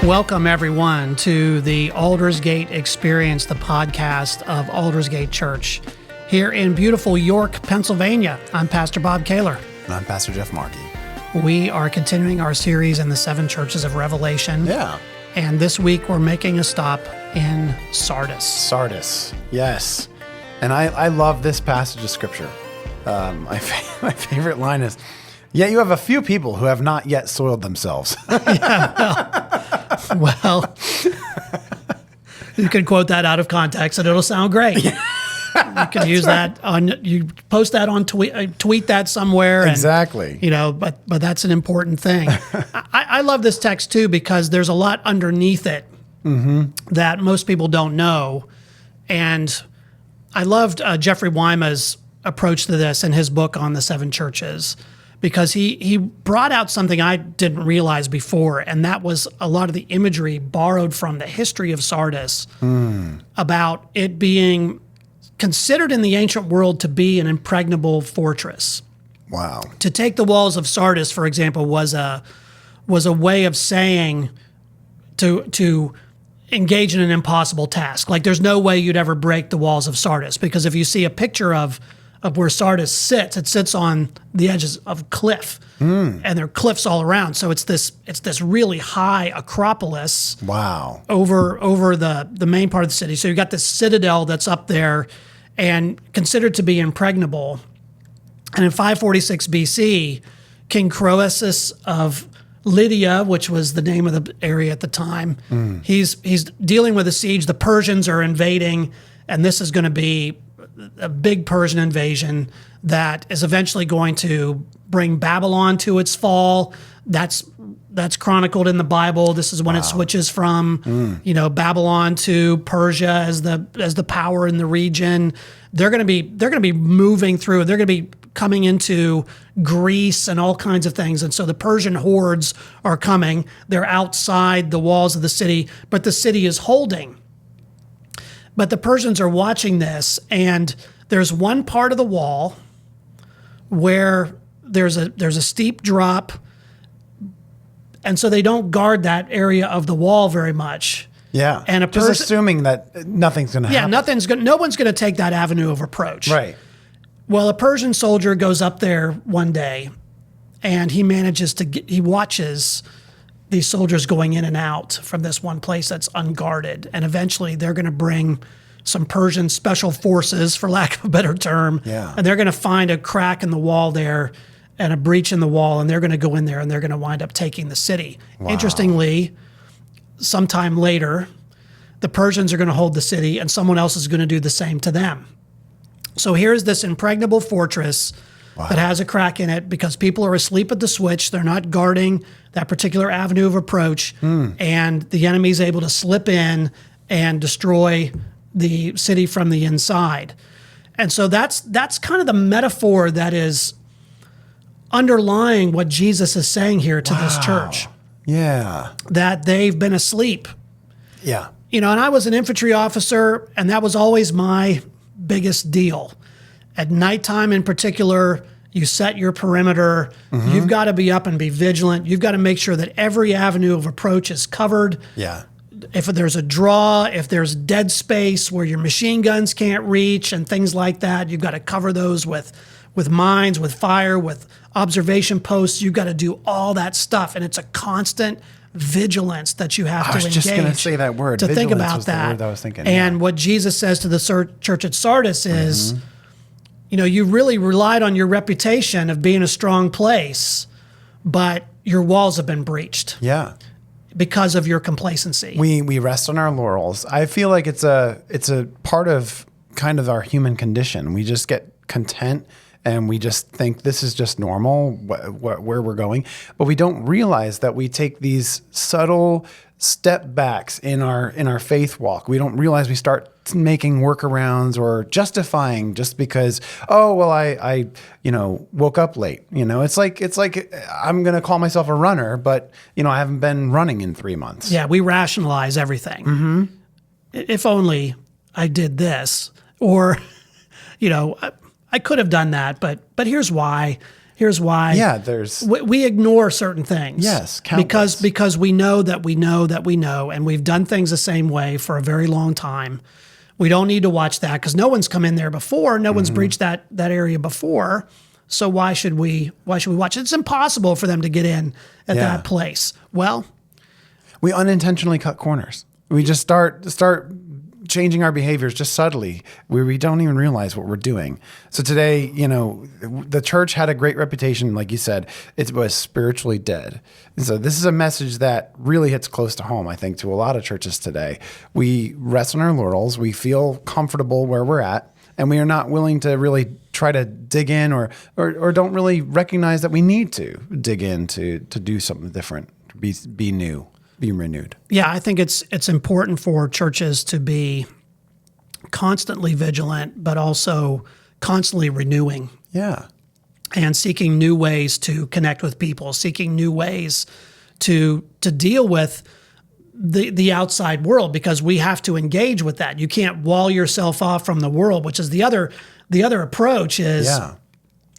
Welcome, everyone, to the Aldersgate Experience, the podcast of Aldersgate Church here in beautiful York, Pennsylvania. I'm Pastor Bob Kaylor. And I'm Pastor Jeff Markey. We are continuing our series in the 7 churches of Revelation. Yeah. And this week we're making a stop in Sardis. Sardis, yes. And I love this passage of Scripture. My favorite line is, yet you have a few people who have not yet soiled themselves. Well, you can quote that out of context and it'll sound great. You can use that you post that on tweet that somewhere. Exactly. And, but that's an important thing. I love this text too, because there's a lot underneath it that most people don't know. And I loved Jeffrey Wyma's approach to this in his book on the 7 churches, because he brought out something I didn't realize before, and that was a lot of the imagery borrowed from the history of Sardis about it being considered in the ancient world to be an impregnable fortress. Wow. To take the walls of Sardis, for example, was a way of saying to engage in an impossible task. Like, there's no way you'd ever break the walls of Sardis, because if you see a picture of where Sardis sits, it sits on the edges of a cliff, and there are cliffs all around. So it's this really high acropolis. Wow. Over the main part of the city. So you've got this citadel that's up there and considered to be impregnable. And in 546 BC, King Croesus of Lydia, which was the name of the area at the time, he's dealing with a siege. The Persians are invading, and this is going to be a big Persian invasion that is eventually going to bring Babylon to its fall. That's chronicled in the Bible. This is when it switches from Babylon to Persia as the power in the region. They're going to be moving through. They're going to be coming into Greece and all kinds of things. And so the Persian hordes are coming. They're outside the walls of the city, but the city is holding. But the Persians are watching this, and there's one part of the wall where there's a steep drop, and so they don't guard that area of the wall very much. Yeah, and just assuming that nothing's going to happen. Yeah, no one's going to take that avenue of approach. Right. Well, a Persian soldier goes up there one day, and he watches these soldiers going in and out from this one place that's unguarded. And eventually they're going to bring some Persian special forces, for lack of a better term. Yeah. And they're going to find a crack in the wall there and a breach in the wall, and they're going to go in there and they're going to wind up taking the city. Wow. Interestingly, sometime later, the Persians are going to hold the city, and someone else is going to do the same to them. So here's this impregnable fortress that has a crack in it because people are asleep at the switch. They're not guarding that particular avenue of approach, and the enemy's able to slip in and destroy the city from the inside. And so that's kind of the metaphor that is underlying what Jesus is saying here to this church. Yeah. That they've been asleep. Yeah. And I was an infantry officer, and that was always my biggest deal. At nighttime in particular, you set your perimeter. You've got to be up and be vigilant. You've got to make sure that every avenue of approach is covered. Yeah. If there's a draw, if there's dead space where your machine guns can't reach and things like that, you've got to cover those with mines, with fire, with observation posts. You've got to do all that stuff. And it's a constant vigilance that you have to engage. I was just going to say that word. To Vigilance think about was that. The word I was thinking. And what Jesus says to the church at Sardis is, you really relied on your reputation of being a strong place, but your walls have been breached. Yeah. Because of your complacency. We rest on our laurels. I feel like it's a part of kind of our human condition. We just get content and we just think this is just normal, where we're going. But we don't realize that we take these subtle step backs in our faith walk. We don't realize we start making workarounds or justifying just because, I woke up late. It's like I'm going to call myself a runner, but I haven't been running in 3 months. Yeah, we rationalize everything. If only I did this, or I could have done that, but here's why. Here's why. Yeah, there's We ignore certain things. Yes, countless. because we know that we know that we know, and we've done things the same way for a very long time. We don't need to watch that because no one's come in there before. No one's breached that area before. So why should we watch it? It's impossible for them to get in at that place. Well, we unintentionally cut corners. We just start changing our behaviors just subtly where we don't even realize what we're doing. So today, the church had a great reputation, like you said. It was spiritually dead. And so this is a message that really hits close to home, I think, to a lot of churches today. We rest on our laurels. We feel comfortable where we're at, and we are not willing to really try to dig in or don't really recognize that we need to dig in to do something different, be new, be renewed. Yeah, I think it's important for churches to be constantly vigilant, but also constantly renewing. Yeah. And seeking new ways to connect with people, seeking new ways to deal with the outside world, because we have to engage with that. You can't wall yourself off from the world, which is the other approach is,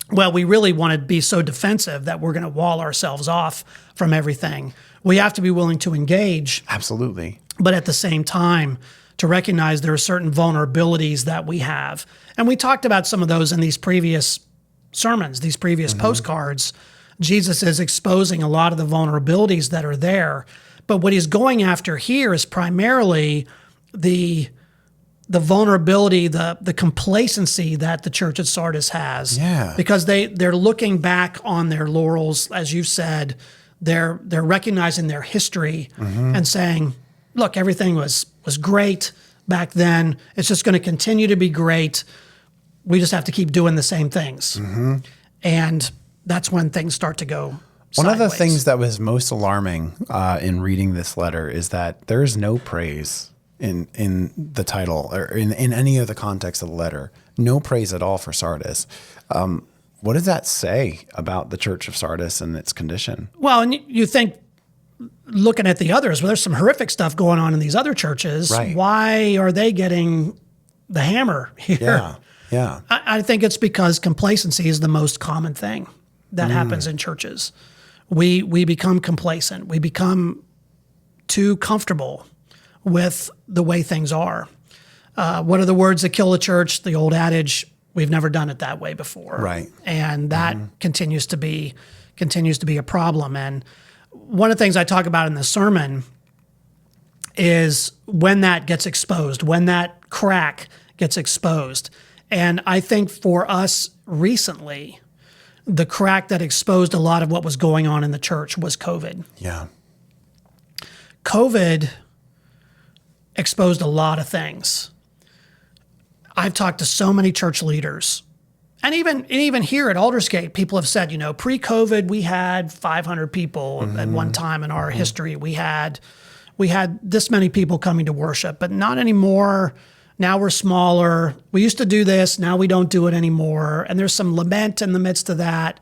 well, we really want to be so defensive that we're going to wall ourselves off from everything. We have to be willing to engage. Absolutely. But at the same time, to recognize there are certain vulnerabilities that we have. And we talked about some of those in these previous sermons, these previous postcards. Jesus is exposing a lot of the vulnerabilities that are there. But what he's going after here is primarily the vulnerability, the complacency that the church at Sardis has. Yeah. Because they're looking back on their laurels, as you said. They're recognizing their history and saying, look, everything was great back then. It's just going to continue to be great. We just have to keep doing the same things. And that's when things start to go One of the sideways. things that was most alarming in reading this letter is that there is no praise in the title or in any of the context of the letter. No praise at all for Sardis. What does that say about the church of Sardis and its condition? Well, and you think, looking at the others, well, there's some horrific stuff going on in these other churches. Right. Why are they getting the hammer here? Yeah. I think it's because complacency is the most common thing that happens in churches. We become complacent. We become too comfortable with the way things are. What are the words that kill the church? The old adage, we've never done it that way before. Right. And that continues to be a problem. And one of the things I talk about in the sermon is when that gets exposed, when that crack gets exposed. And I think for us recently, the crack that exposed a lot of what was going on in the church was COVID. Yeah. COVID exposed a lot of things. I've talked to so many church leaders, and even here at Aldersgate, people have said, pre-COVID, we had 500 people at one time in our history. We had this many people coming to worship, but not anymore. Now we're smaller. We used to do this. Now we don't do it anymore. And there's some lament in the midst of that.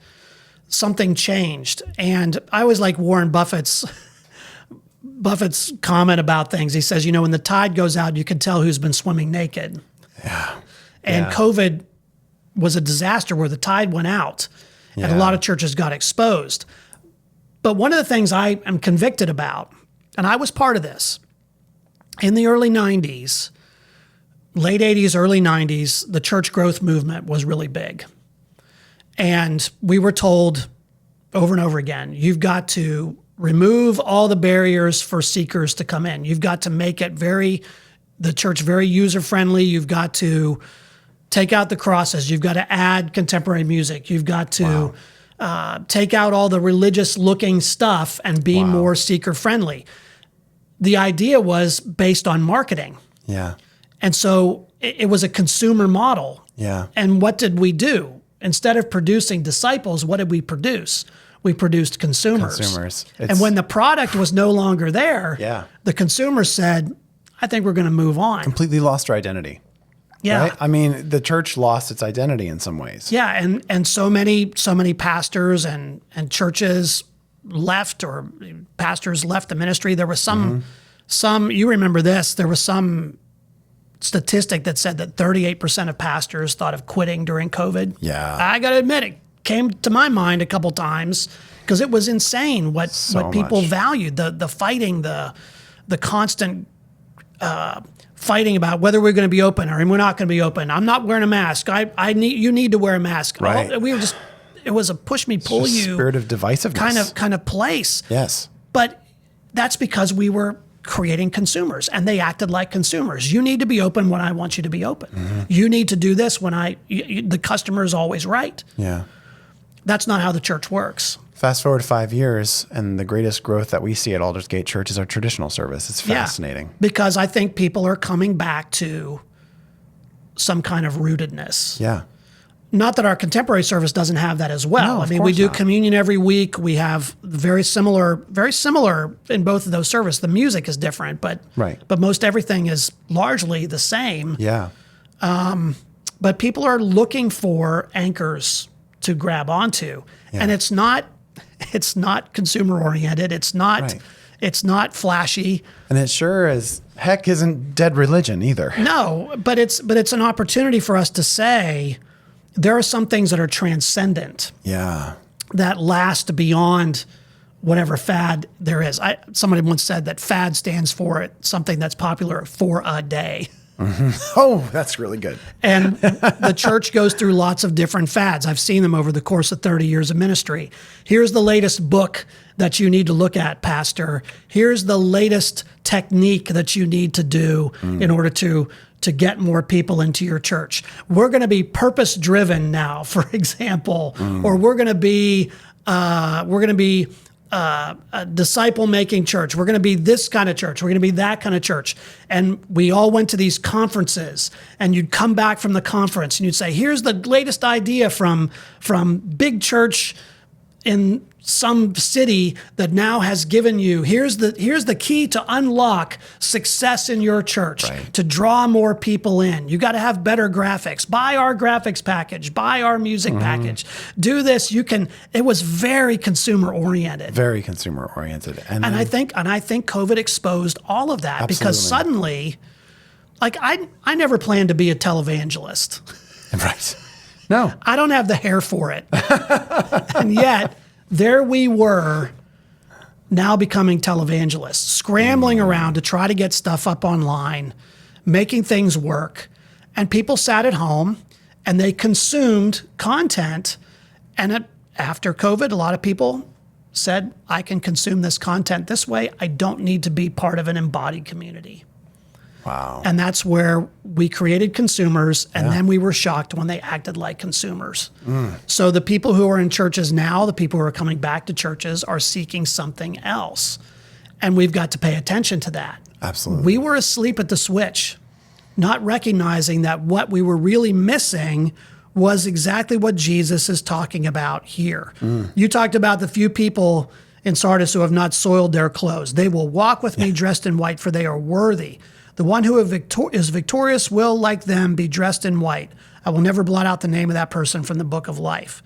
Something changed. And I always like Warren Buffett's comment about things. He says, when the tide goes out, you can tell who's been swimming naked. Yeah. And COVID was a disaster where the tide went out and a lot of churches got exposed. But one of the things I am convicted about, and I was part of this, in the early 90s, late 80s, early 90s, the church growth movement was really big. And we were told over and over again, you've got to remove all the barriers for seekers to come in. You've got to make it the church very user-friendly. You've got to take out the crosses. You've got to add contemporary music. You've got to take out all the religious-looking stuff and be more seeker-friendly. The idea was based on marketing. Yeah. And so it was a consumer model. Yeah. And what did we do? Instead of producing disciples, what did we produce? We produced consumers. And when the product was no longer there, the consumers said, I think we're going to move on. Completely lost our identity. Yeah. Right? I mean, the church lost its identity in some ways. Yeah, and so many pastors and churches left, or pastors left the ministry. There was some you remember this, there was some statistic that said that 38% of pastors thought of quitting during COVID. Yeah. I got to admit it came to my mind a couple times because it was insane what people valued, the fighting, the constant fighting about whether we're going to be open or we're not going to be open. I'm not wearing a mask. You need to wear a mask. Right. It was a push me, pull you spirit of divisiveness kind of place. Yes. But that's because we were creating consumers and they acted like consumers. You need to be open when I want you to be open. Mm-hmm. You need to do this when the customer is always right. Yeah. That's not how the church works. Fast forward 5 years, and the greatest growth that we see at Aldersgate Church is our traditional service. It's fascinating. Yeah, because I think people are coming back to some kind of rootedness. Yeah. Not that our contemporary service doesn't have that as well. No, I mean, we do communion every week. We have very similar in both of those services. The music is different, but most everything is largely the same. Yeah. But people are looking for anchors to grab onto, and it's not consumer oriented. It's not flashy. And it sure as heck isn't dead religion either. No, but it's an opportunity for us to say there are some things that are transcendent. Yeah. That last beyond whatever fad there is. Somebody once said that fad stands for something that's popular for a day. Mm-hmm. Oh, that's really good. And the church goes through lots of different fads. I've seen them over the course of 30 years of ministry. Here's the latest book that you need to look at, Pastor. Here's the latest technique that you need to do in order to get more people into your church. We're going to be purpose-driven now, for example, or we're going to be a disciple-making church. We're going to be this kind of church. We're going to be that kind of church. And we all went to these conferences, and you'd come back from the conference, and you'd say, here's the latest idea from big church in some city that now has given you, here's the key to unlock success in your church, to draw more people in. You got to have better graphics. Buy our graphics package. Buy our music package. Do this. It was very consumer oriented. Very consumer oriented. And I think COVID exposed all of that because suddenly, like I never planned to be a televangelist. Right. No. I don't have the hair for it. And yet, there we were now becoming televangelists, scrambling around to try to get stuff up online, making things work. And people sat at home and they consumed content. And after COVID, a lot of people said, I can consume this content this way. I don't need to be part of an embodied community. Wow. And that's where we created consumers, and then we were shocked when they acted like consumers. So the people who are in churches now, the people who are coming back to churches, are seeking something else. And we've got to pay attention to that. Absolutely. We were asleep at the switch, not recognizing that what we were really missing was exactly what Jesus is talking about here. You talked about the few people in Sardis who have not soiled their clothes. They will walk with me dressed in white, for they are worthy. The one who is victorious will, like them, be dressed in white. I will never blot out the name of that person from the book of life.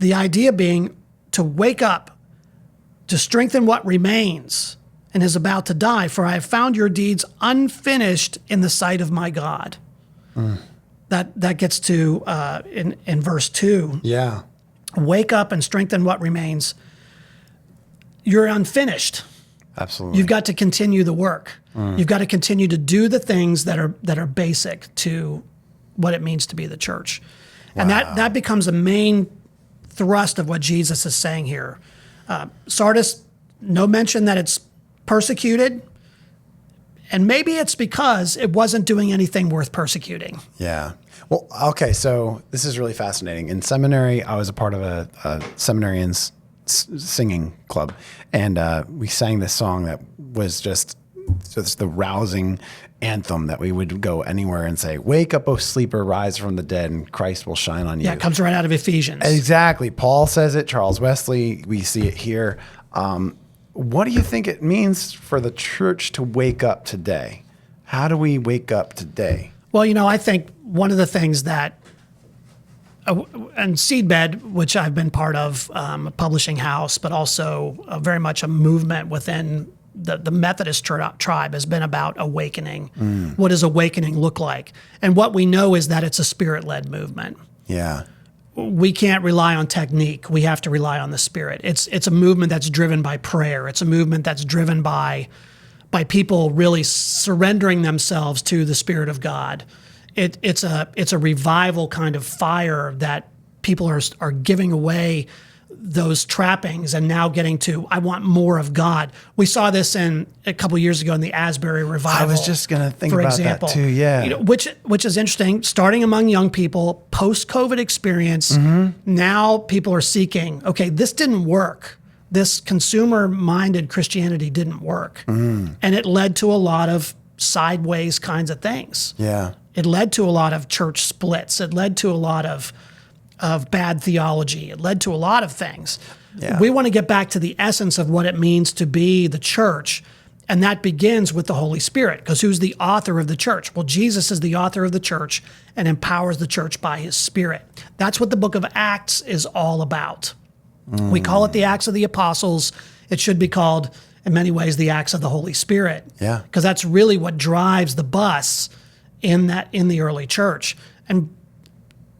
The idea being to wake up, to strengthen what remains and is about to die, for I have found your deeds unfinished in the sight of my God. That gets to, in verse 2. Yeah. Wake up and strengthen what remains. You're unfinished. Absolutely. You've got to continue the work. You've got to continue to do the things that are basic to what it means to be the church. Wow. And that becomes a main thrust of what Jesus is saying here. Sardis, no mention that it's persecuted. And maybe it's because it wasn't doing anything worth persecuting. Yeah. Well, okay, so this is really fascinating. In seminary, I was a part of a seminarians singing club, and we sang this song that was just the rousing anthem that we would go anywhere and say, wake up, O sleeper, rise from the dead, and Christ will shine on you. Yeah, it comes right out of Ephesians. Exactly. Paul says it, Charles Wesley, we see it here. What do you think it means for the church to wake up today? How do we wake up today? Well, I think one of the things that and Seedbed, which I've been part of, a publishing house, but also very much a movement within the Methodist tribe, has been about awakening. What does awakening look like? And what we know is that it's a spirit-led movement. Yeah. we can't rely on technique. We have to rely on the Spirit. It's a movement that's driven by prayer. It's a movement that's driven by people really surrendering themselves to the Spirit of God. It's a revival kind of fire that people are giving away those trappings and now getting to, I want more of God. We saw this a couple years ago in the Asbury revival. I was just going to think about that too. Yeah. You know, which is interesting, starting among young people, post-COVID experience. Now people are seeking, okay, this didn't work. This consumer-minded Christianity didn't work. And it led to a lot of sideways kinds of things. Yeah. It led to a lot of church splits. It led to a lot of bad theology. It led to a lot of things. Yeah. We want to get back to the essence of what it means to be the church, and that begins with the Holy Spirit, because who's the author of the church? Well, Jesus is the author of the church and empowers the church by his Spirit. That's what the book of Acts is all about. We call it the Acts of the Apostles. It should be called, in many ways, the Acts of the Holy Spirit. Yeah. Because that's really what drives the bus in the early church. And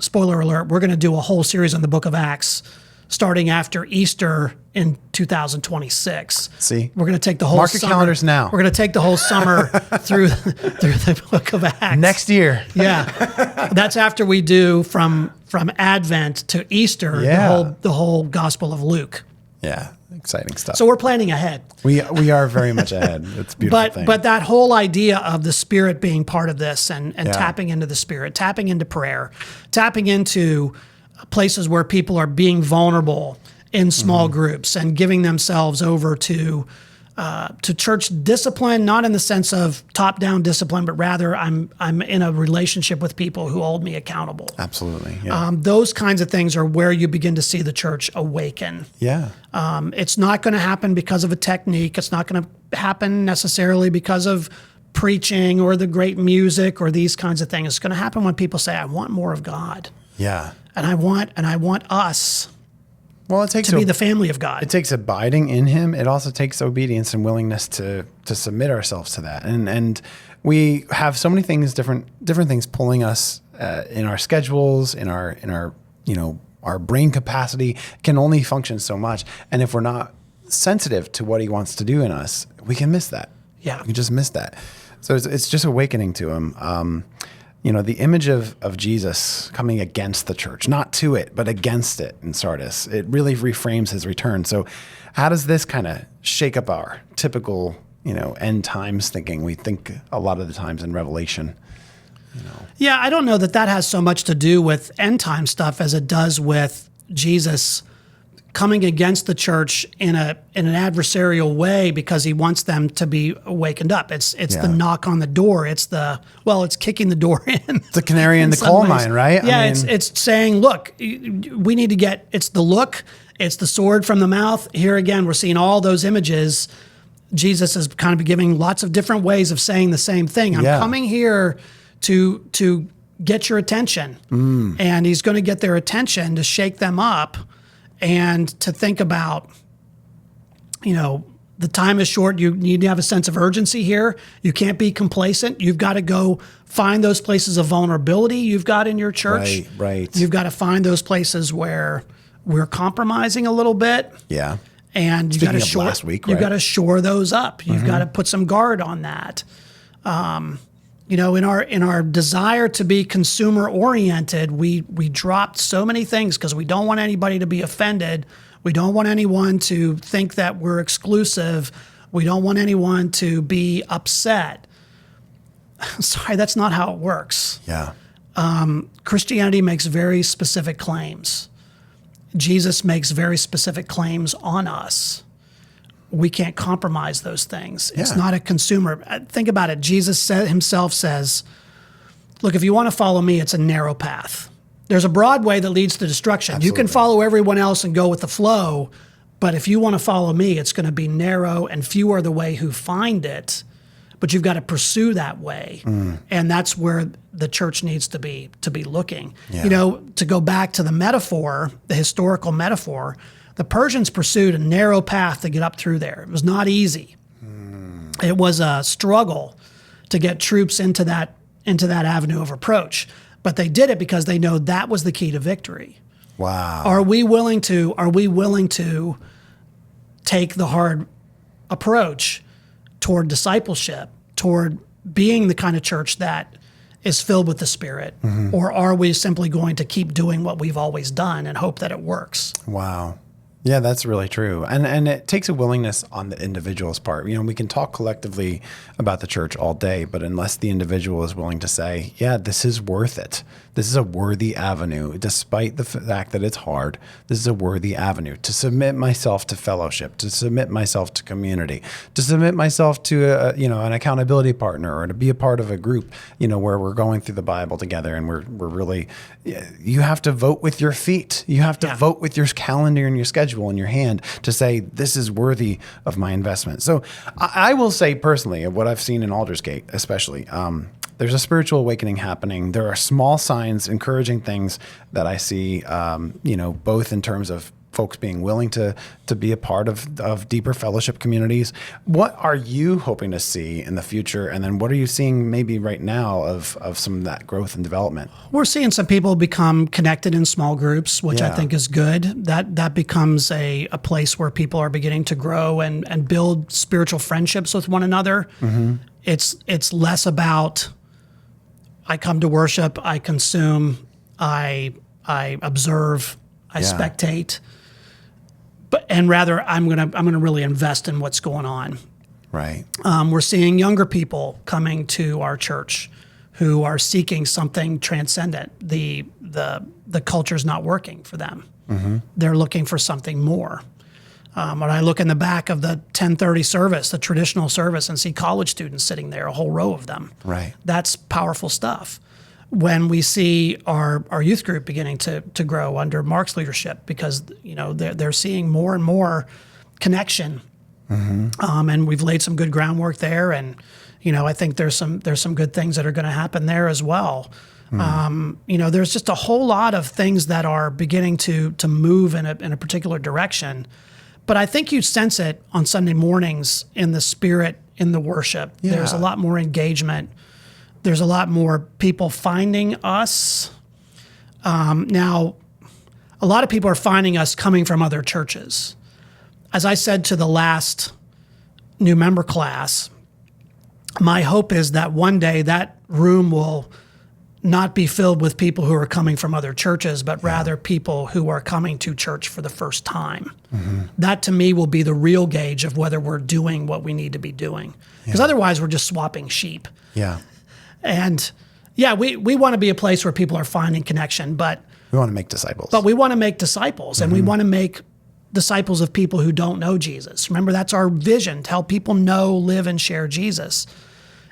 spoiler alert, we're going to do a whole series on the book of Acts starting after Easter in 2026. See? We're going to take the whole Mark your summer. calendars now. We're going to take the whole summer through the book of Acts. Next year. Yeah. That's after we do from Advent to Easter, Yeah. the whole Gospel of Luke. Yeah. Exciting stuff. So we're planning ahead. We are very much ahead. It's a beautiful thing. But that whole idea of the Spirit being part of this and Yeah. tapping into the Spirit, tapping into prayer, tapping into places where people are being vulnerable in small groups and giving themselves over to church discipline, not in the sense of top-down discipline, but rather I'm in a relationship with people who hold me accountable. Absolutely. Yeah. Those kinds of things are where you begin to see the church awaken. Yeah. It's not going to happen because of a technique. It's not going to happen necessarily because of preaching or the great music or these kinds of things. It's going to happen when people say, I want more of God. Yeah. And I want us Well, it takes to be the family of God. It takes abiding in him. It also takes obedience and willingness to submit ourselves to that. And we have so many things, different things pulling us in our schedules, in our our brain capacity can only function so much. And if we're not sensitive to what he wants to do in us, we can miss that. Yeah. We can just miss that. So it's just awakening to him. The image of Jesus coming against the church, not to it, but against it in Sardis, it really reframes his return. So how does this kind of shake up our typical, end times thinking? We think a lot of the times in Revelation. Yeah, I don't know that has so much to do with end time stuff as it does with Jesus coming against the church in an adversarial way because he wants them to be wakened up. It's the knock on the door. It's kicking the door in. The canary in the coal mine, right? Yeah, it's saying, look, we need to it's the look, it's the sword from the mouth. Here again, we're seeing all those images. Jesus is kind of giving lots of different ways of saying the same thing. I'm coming here to get your attention. And he's going to get their attention to shake them up and to think about, the time is short. You need to have a sense of urgency here. You can't be complacent. You've got to go find those places of vulnerability you've got in your church. Right. You've got to find those places where we're compromising a a bit. Yeah. And you've got to shore last week, you've got to shore those up. You've got to put some guard on that. In our desire to be consumer oriented, we dropped so many things because we don't want anybody to be offended. We don't want anyone to think that we're exclusive. We don't want anyone to be upset. Sorry, that's not how it works. Yeah. Christianity makes very specific claims. Jesus makes very specific claims on us. We can't compromise those things. It's not a consumer. Think about it. Jesus himself says, look, if you want to follow me, it's a narrow path. There's a broad way that leads to destruction. Absolutely. You can follow everyone else and go with the flow, but if you want to follow me, it's going to be narrow and few are the way who find it, but you've got to pursue that way. And that's where the church needs to be looking. Yeah. To go back to the metaphor, the historical metaphor, the Persians pursued a narrow path to get up through there. It was not easy. It was a struggle to get troops into that avenue of approach. But they did it because they know that was the key to victory. Wow. Are we willing to take the hard approach toward discipleship, toward being the kind of church that is filled with the Spirit? Or are we simply going to keep doing what we've always done and hope that it works? Wow. Yeah, that's really true. And it takes a willingness on the individual's part. We can talk collectively about the church all day, but unless the individual is willing to say, yeah, this is worth it. This is a worthy avenue, despite the fact that it's hard. This is a worthy avenue to submit myself to fellowship, to submit myself to community, to submit myself to an accountability partner, or to be a part of a group, where we're going through the Bible together, and we're really, you have to vote with your feet. You have to vote with your calendar and your schedule in your hand to say, this is worthy of my investment. So I will say personally, of what I've seen in Aldersgate, especially, there's a spiritual awakening happening. There are small signs, encouraging things that I see, both in terms of folks being willing to be a part of deeper fellowship communities. What are you hoping to see in the future? And then what are you seeing maybe right now of some of that growth and development? We're seeing some people become connected in small groups, which I think is good. That becomes a place where people are beginning to grow and build spiritual friendships with one another. It's less about, I come to worship, I consume, I observe, I spectate, and rather I'm gonna really invest in what's going on. Right. We're seeing younger people coming to our church who are seeking something transcendent. The culture's not working for them. They're looking for something more. When I look in the back of the 10:30 service, the traditional service, and see college students sitting there, a whole row of them. Right. That's powerful stuff. When we see our youth group beginning to grow under Mark's leadership, because they're seeing more and more connection, and we've laid some good groundwork there, and I think there's some good things that are going to happen there as well. There's just a whole lot of things that are beginning to move in a particular direction. But I think you sense it on Sunday mornings in the spirit, in the worship. Yeah. There's a lot more engagement. There's a lot more people finding us. Now, a lot of people are finding us coming from other churches. As I said to the last new member class, my hope is that one day that room will not be filled with people who are coming from other churches, but rather people who are coming to church for the first time. That to me will be the real gauge of whether we're doing what we need to be doing. Because otherwise we're just swapping sheep. Yeah. And we want to be a place where people are finding connection, but we want to make disciples. But we want to make disciples, and we want to make disciples of people who don't know Jesus. Remember, that's our vision, to help people know, live, and share Jesus.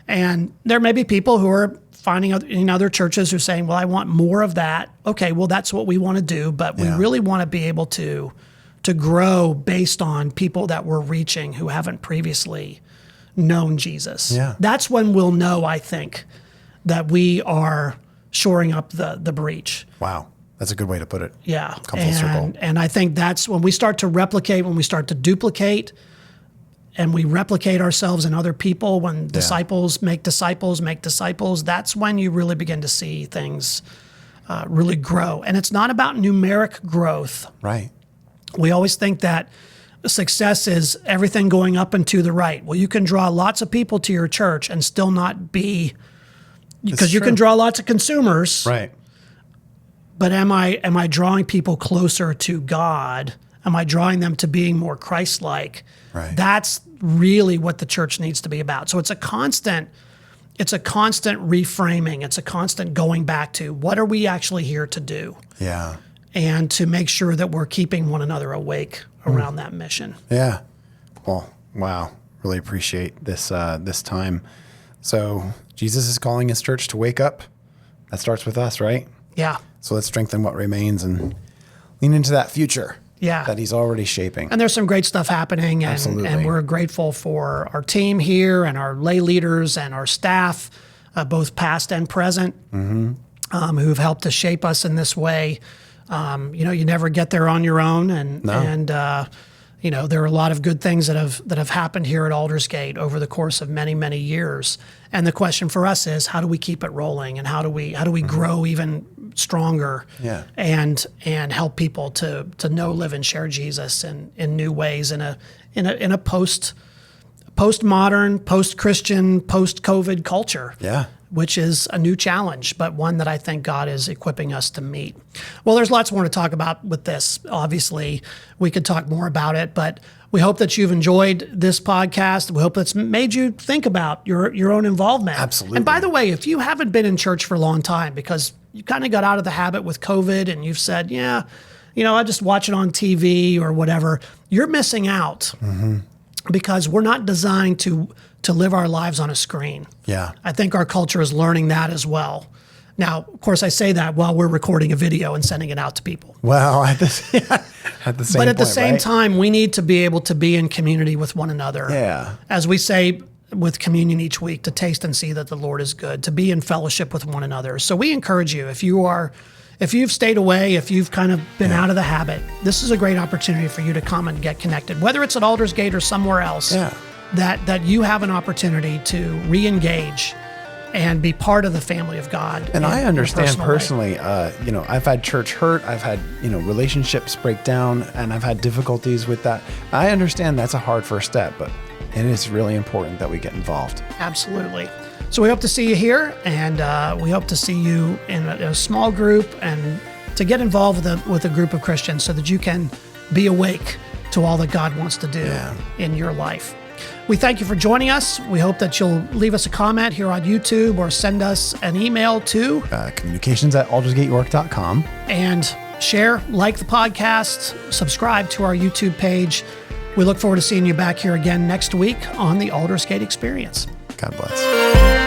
And there may be people who are finding in other churches who are saying, well, I want more of that. Okay, well, that's what we want to do, but we really want to be able to grow based on people that we're reaching who haven't previously known Jesus. Yeah. That's when we'll know, I think, that we are shoring up the breach. Wow. That's a good way to put it. Yeah. Come full circle. And I think that's when we start to replicate, when we start to duplicate, and we replicate ourselves in other people, when disciples make disciples, that's when you really begin to see things really grow. And it's not about numeric growth. Right. We always think that success is everything going up and to the right. Well, you can draw lots of people to your church and still not be, because you can draw lots of consumers. Right. But am I drawing people closer to God? Am I drawing them to being more Christ-like? Right. That's really what the church needs to be about. So it's a constant reframing. It's a constant going back to, what are we actually here to do? Yeah. And to make sure that we're keeping one another awake around that mission. Yeah. Well, wow. Really appreciate this this time. So Jesus is calling his church to wake up. That starts with us, right? Yeah. So let's strengthen what remains and lean into that future that he's already shaping. And there's some great stuff happening. And, Absolutely. And we're grateful for our team here and our lay leaders and our staff, both past and present, who've helped to shape us in this way. You never get there on your own. And There are a lot of good things that have happened here at Aldersgate over the course of many, many years. And the question for us is, how do we keep it rolling, and how do we grow even stronger, and help people to know, live, and share Jesus in new ways in a postmodern, post-Christian, post-COVID culture. Yeah. Which is a new challenge, but one that I think God is equipping us to meet. Well, there's lots more to talk about with this. Obviously, we could talk more about it, but we hope that you've enjoyed this podcast. We hope it's made you think about your own involvement. Absolutely. And by the way, if you haven't been in church for a long time because you kind of got out of the habit with COVID and you've said, I just watch it on TV or whatever, you're missing out. Mm-hmm. Because we're not designed to live our lives on a screen. Yeah. I think our culture is learning that as well. Now, of course, I say that while we're recording a video and sending it out to people. Well, at the same time, we need to be able to be in community with one another. Yeah. As we say with communion each week, to taste and see that the Lord is good, to be in fellowship with one another. So we encourage you, if you've stayed away, if you've kind of been out of the habit, this is a great opportunity for you to come and get connected, whether it's at Aldersgate or somewhere else, that you have an opportunity to re-engage and be part of the family of God. And I understand personally, I've had church hurt, I've had, relationships break down, and I've had difficulties with that. I understand that's a hard first step, but it is really important that we get involved. Absolutely. So we hope to see you here, and we hope to see you in a small group and to get involved with a group of Christians so that you can be awake to all that God wants to do in your life. We thank you for joining us. We hope that you'll leave us a comment here on YouTube or send us an email to communications@aldersgateyork.com and share, like the podcast, subscribe to our YouTube page. We look forward to seeing you back here again next week on the Aldersgate Experience. God bless.